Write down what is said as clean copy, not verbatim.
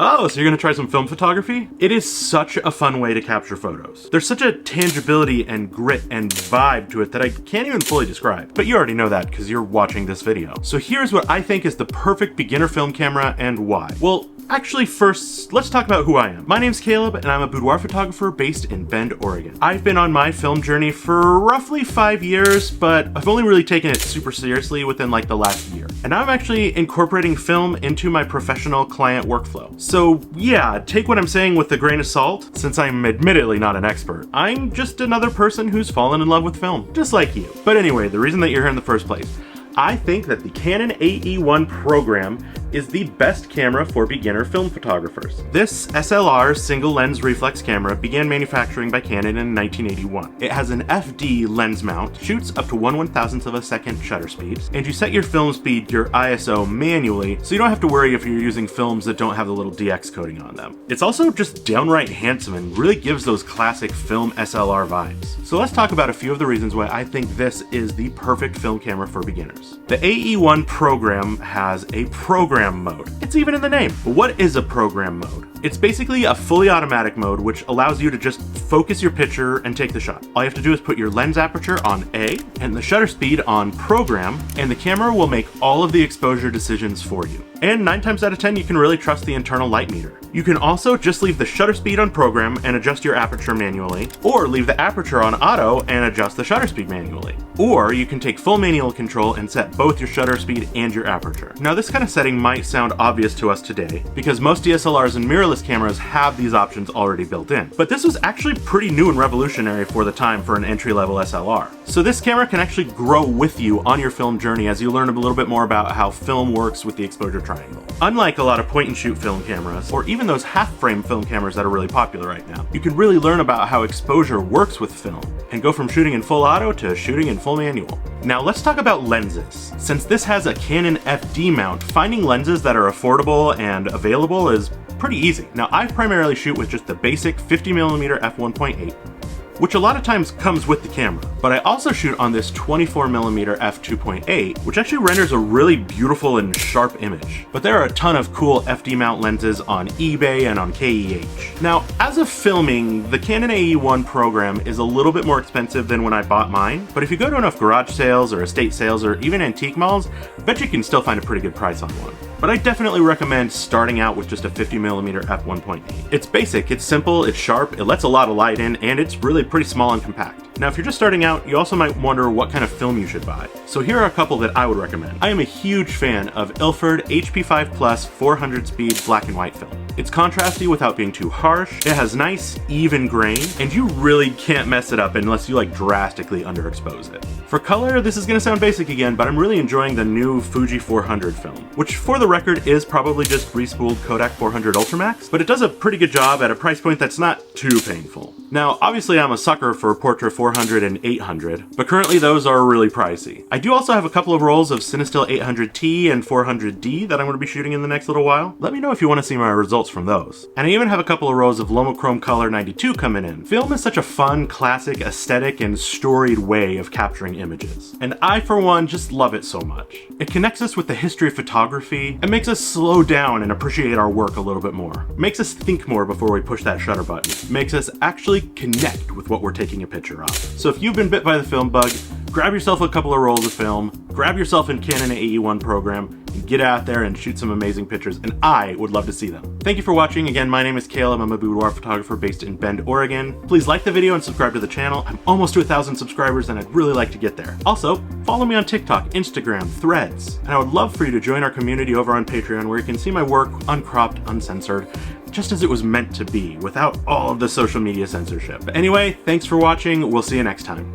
Oh, so you're gonna try some film photography? It is such a fun way to capture photos. There's such a tangibility and grit and vibe to it that I can't even fully describe. But you already know that because you're watching this video. So here's what I think is the perfect beginner film camera and why. Well, actually, first, let's talk about who I am. My name's Caleb, and I'm a boudoir photographer based in Bend, Oregon. I've been on my film journey for roughly 5 years, but I've only really taken it super seriously within like the last year. And now I'm actually incorporating film into my professional client workflow. So yeah, take what I'm saying with a grain of salt, since I'm admittedly not an expert. I'm just another person who's fallen in love with film, just like you. But anyway, the reason that you're here in the first place, I think that the Canon AE-1 Program is the best camera for beginner film photographers. This SLR single lens reflex camera began manufacturing by Canon in 1981. It has an FD lens mount, shoots up to 1/1000th of a second shutter speeds, and you set your film speed, your ISO, manually, so you don't have to worry if you're using films that don't have the little DX coating on them. It's also just downright handsome and really gives those classic film SLR vibes. So let's talk about a few of the reasons why I think this is the perfect film camera for beginners. The AE-1 Program has a program mode. It's even in the name. But what is a program mode? It's basically a fully automatic mode which allows you to just focus your picture and take the shot. All you have to do is put your lens aperture on A and the shutter speed on program, and the camera will make all of the exposure decisions for you. And 9 times out of 10, you can really trust the internal light meter. You can also just leave the shutter speed on program and adjust your aperture manually, or leave the aperture on auto and adjust the shutter speed manually. Or you can take full manual control and set both your shutter speed and your aperture. Now this kind of setting might sound obvious to us today, because most DSLRs and mirrorless cameras have these options already built in. But this was actually pretty new and revolutionary for the time for an entry-level SLR. So this camera can actually grow with you on your film journey as you learn a little bit more about how film works with the exposure triangle. Unlike a lot of point-and-shoot film cameras, or even those half-frame film cameras that are really popular right now, you can really learn about how exposure works with film, and go from shooting in full auto to shooting in full manual. Now let's talk about lenses. Since this has a Canon FD mount, finding lenses that are affordable and available is pretty easy. Now I primarily shoot with just the basic 50mm f1.8, which a lot of times comes with the camera. But I also shoot on this 24mm f2.8, which actually renders a really beautiful and sharp image. But there are a ton of cool FD mount lenses on eBay and on KEH. Now, as of filming, the Canon AE-1 Program is a little bit more expensive than when I bought mine, but if you go to enough garage sales or estate sales or even antique malls, I bet you can still find a pretty good price on one. But I definitely recommend starting out with just a 50mm f1.8. It's basic, it's simple, it's sharp, it lets a lot of light in, and it's really pretty small and compact. Now if you're just starting out, you also might wonder what kind of film you should buy. So here are a couple that I would recommend. I am a huge fan of Ilford HP5 Plus 400 speed black and white film. It's contrasty without being too harsh, it has nice, even grain, and you really can't mess it up unless you like drastically underexpose it. For color, this is gonna sound basic again, but I'm really enjoying the new Fuji 400 film, which for the record is probably just respooled Kodak 400 Ultramax, but it does a pretty good job at a price point that's not too painful. Now, obviously I'm a sucker for Portra 400 and 800, but currently those are really pricey. I do also have a couple of rolls of Cinestill 800T and 400D that I'm going to be shooting in the next little while. Let me know if you want to see my results from those. And I even have a couple of rolls of Lomochrome Color 92 coming in. Film is such a fun, classic, aesthetic, and storied way of capturing images. And I, for one, just love it so much. It connects us with the history of photography and makes us slow down and appreciate our work a little bit more. Makes us think more before we push that shutter button. Makes us actually connect with what we're taking a picture of. So if you've been bit by the film bug, grab yourself a couple of rolls of film, grab yourself a Canon AE-1 Program, and get out there and shoot some amazing pictures, and I would love to see them. Thank you for watching. Again, my name is Caleb. I'm a boudoir photographer based in Bend, Oregon. Please like the video and subscribe to the channel. I'm almost to 1,000 subscribers and I'd really like to get there. Also, follow me on TikTok, Instagram, Threads, and I would love for you to join our community over on Patreon where you can see my work uncropped, uncensored, just as it was meant to be, without all of the social media censorship. But anyway, thanks for watching. We'll see you next time.